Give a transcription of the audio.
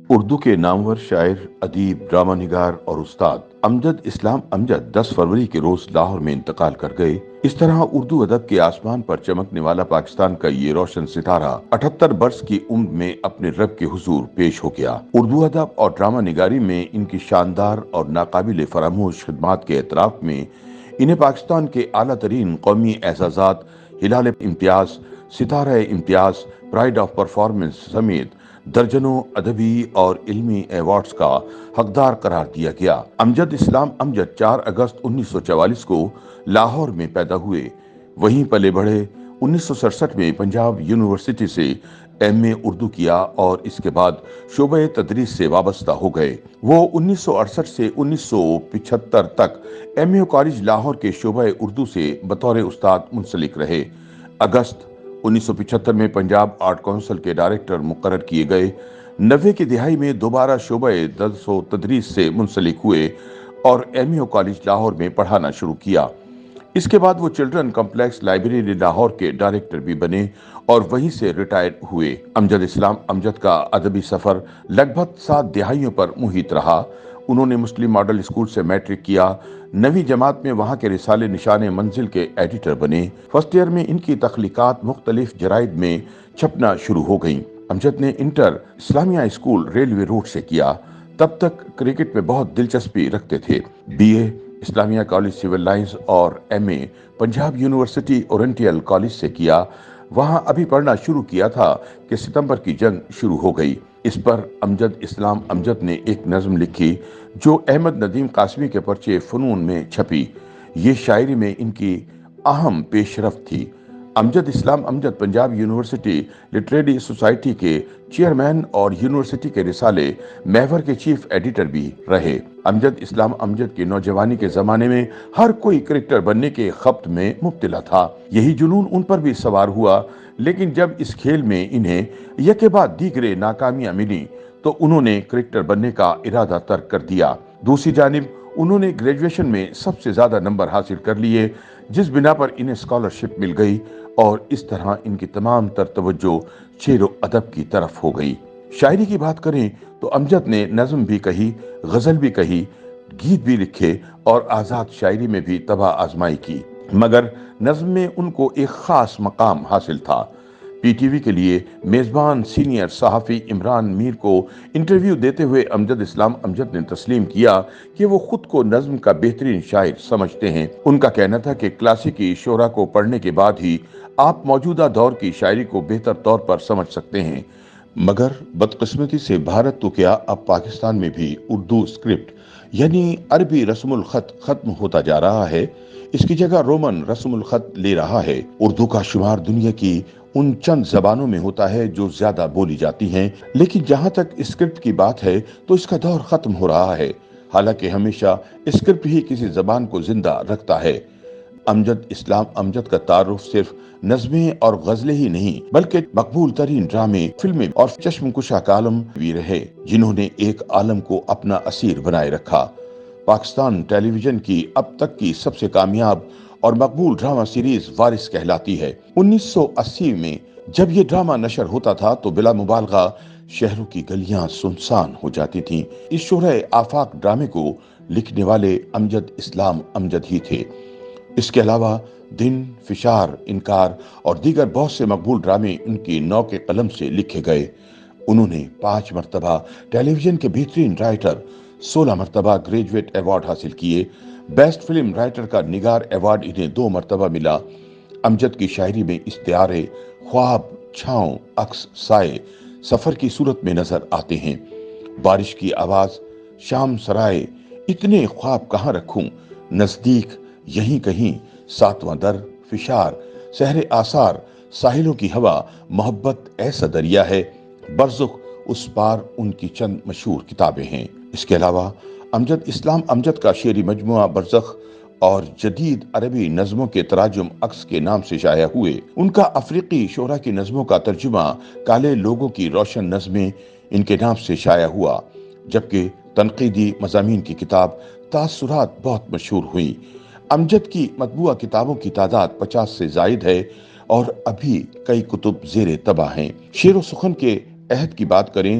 اردو کے نامور شاعر، ادیب، ڈرامہ نگار اور استاد امجد اسلام امجد 10 فروری کے روز لاہور میں انتقال کر گئے۔ اس طرح اردو ادب کے آسمان پر چمکنے والا پاکستان کا یہ روشن ستارہ 78 برس کی عمر میں اپنے رب کے حضور پیش ہو گیا۔ اردو ادب اور ڈرامہ نگاری میں ان کی شاندار اور ناقابل فراموش خدمات کے اعتراف میں انہیں پاکستان کے اعلیٰ ترین قومی اعزازات ہلال امتیاز، ستارہ امتیاز، پرائڈ آف پرفارمنس سمیت درجنوں ادبی اور علمی ایوارڈز کا حقدار قرار دیا گیا۔ امجد اسلام امجد 4 اگست 1944 کو لاہور میں پیدا ہوئے، وہیں پلے بڑھے۔ 1967 میں پنجاب یونیورسٹی سے ایم اے اردو کیا اور اس کے بعد شعبہ تدریس سے وابستہ ہو گئے۔ وہ 1968 سے 1975 تک ایم اے کالج لاہور کے شعبہ اردو سے بطور استاد منسلک رہے۔ اگست 1975 میں پنجاب آرٹ کونسل کے ڈائریکٹر مقرر کیے گئے۔ 90 کی دہائی میں دوبارہ شعبہ درس و تدریس سے منسلک ہوئے اور ایم اے کالج لاہور میں پڑھانا شروع کیا۔ اس کے بعد وہ چلڈرن کمپلیکس لائبریری لاہور کے ڈائریکٹر بھی بنے اور وہیں سے ریٹائر ہوئے۔ امجد اسلام امجد کا ادبی سفر لگ بھگ 7 دہائیوں پر محیط رہا۔ انہوں نے مسلم ماڈل اسکول سے میٹرک کیا۔ 9ویں جماعت میں وہاں کے رسالے نشان منزل کے ایڈیٹر بنے۔ فرسٹ ایئر میں ان کی تخلیقات مختلف جرائد میں چھپنا شروع ہو گئیں۔ امجد نے انٹر اسلامیہ اسکول ریلوے روڈ سے کیا۔ تب تک کرکٹ میں بہت دلچسپی رکھتے تھے۔ B A Islamia college Civil Lines اور M A Punjab university oriental college سے کیا۔ وہاں ابھی پڑھنا شروع کیا تھا کہ ستمبر کی جنگ شروع ہو گئی۔ اس پر امجد اسلام امجد نے ایک نظم لکھی جو احمد ندیم قاسمی کے پرچے فنون میں چھپی۔ یہ شاعری میں ان کی اہم پیش رفت تھی۔ امجد اسلام امجد پنجاب یونیورسٹی لٹریری سوسائٹی کے چیئرمین اور یونیورسٹی کے رسالے محور کے چیف ایڈیٹر بھی رہے۔ امجد اسلام امجد کی نوجوانی کے زمانے میں ہر کوئی کرکٹر بننے کے خبط میں مبتلا تھا۔ یہی جنون ان پر بھی سوار ہوا، لیکن جب اس کھیل میں انہیں یکے بعد دیگرے ناکامیاں ملی تو انہوں نے کرکٹر بننے کا ارادہ ترک کر دیا۔ دوسری جانب انہوں نے گریجویشن میں سب سے زیادہ نمبر حاصل کر لیے، جس بنا پر انہیں اسکالرشپ مل گئی اور اس طرح ان کی تمام تر توجہ شعر و ادب کی طرف ہو گئی۔ شاعری کی بات کریں تو امجد نے نظم بھی کہی، غزل بھی کہی، گیت بھی لکھے اور آزاد شاعری میں بھی طبع آزمائی کی، مگر نظم میں ان کو ایک خاص مقام حاصل تھا۔ پی ٹی وی کے لیے میزبان سینئر صحافی عمران میر کو انٹرویو دیتے ہوئے امجد اسلام امجد نے تسلیم کیا کہ وہ خود کو نظم کا بہترین شاعر سمجھتے ہیں۔ ان کا کہنا تھا کہ کلاسیکی شعرا کو پڑھنے کے بعد ہی آپ موجودہ دور کی شاعری کو بہتر طور پر سمجھ سکتے ہیں، مگر بدقسمتی سے بھارت تو کیا اب پاکستان میں بھی اردو اسکرپٹ یعنی عربی رسم الخط ختم ہوتا جا رہا ہے۔ اس کی جگہ رومن رسم الخط لے رہا ہے۔ اردو کا شمار دنیا کی ان چند زبانوں میں ہوتا ہے جو زیادہ بولی جاتی ہیں، لیکن جہاں تک اسکرپٹ کی بات ہے تو اس کا دور ختم ہو رہا ہے، حالانکہ ہمیشہ اسکرپٹ ہی کسی زبان کو زندہ رکھتا ہے۔ امجد اسلام امجد کا تعارف صرف نظمیں اور غزلیں ہی نہیں بلکہ مقبول ترین ڈرامے، فلمیں اور چشم کشا کالم بھی رہے، جنہوں نے ایک عالم کو اپنا اسیر بنائے رکھا۔ پاکستان ٹیلی ویژن کی اب تک کی سب سے کامیاب اور مقبول ڈرامہ سیریز وارث کہلاتی ہے۔ 1980 میں جب یہ ڈرامہ نشر ہوتا تھا تو بلا مبالغہ شہروں کی گلیاں سنسان ہو جاتی تھیں۔ اس شہرہ آفاق ڈرامے کو لکھنے والے امجد اسلام امجد ہی تھے۔ اس کے علاوہ دن، فشار، انکار اور دیگر بہت سے مقبول ڈرامے ان کی نو کے قلم سے لکھے گئے۔ انہوں نے 5 مرتبہ ٹیلی ویژن کے بہترین رائٹر، 16 مرتبہ گریجویٹ ایوارڈ حاصل کیے۔ بیسٹ فلم رائٹر کا نگار ایوارڈ انہیں 2 مرتبہ ملا۔ امجد کی شاعری میں استعارے خواب، چھاؤں، عکس، سائے سفر کی صورت میں نظر آتے ہیں۔ بارش کی آواز، شام سرائے، اتنے خواب کہاں رکھوں، نزدیک یہیں کہیں، 7واں در، فشار، سحر آثار، ساحلوں کی ہوا، محبت ایسا دریا ہے، برزخ اس پار ان کی چند مشہور کتابیں ہیں۔ اس کے علاوہ امجد اسلام امجد کا شعری مجموعہ برزخ اور جدید عربی نظموں کے تراجم عکس کے نام سے شائع ہوئے۔ ان کا افریقی شعراء کی نظموں کا ترجمہ کالے لوگوں کی روشن نظمیں ان کے نام سے شائع ہوا، جبکہ تنقیدی مضامین کی کتاب تاثرات بہت مشہور ہوئی۔ امجد کی مطبوعہ کتابوں کی تعداد 50 سے زائد ہے اور ابھی کئی کتب زیر طبع ہیں۔ شعر و سخن کے عہد کی بات کریں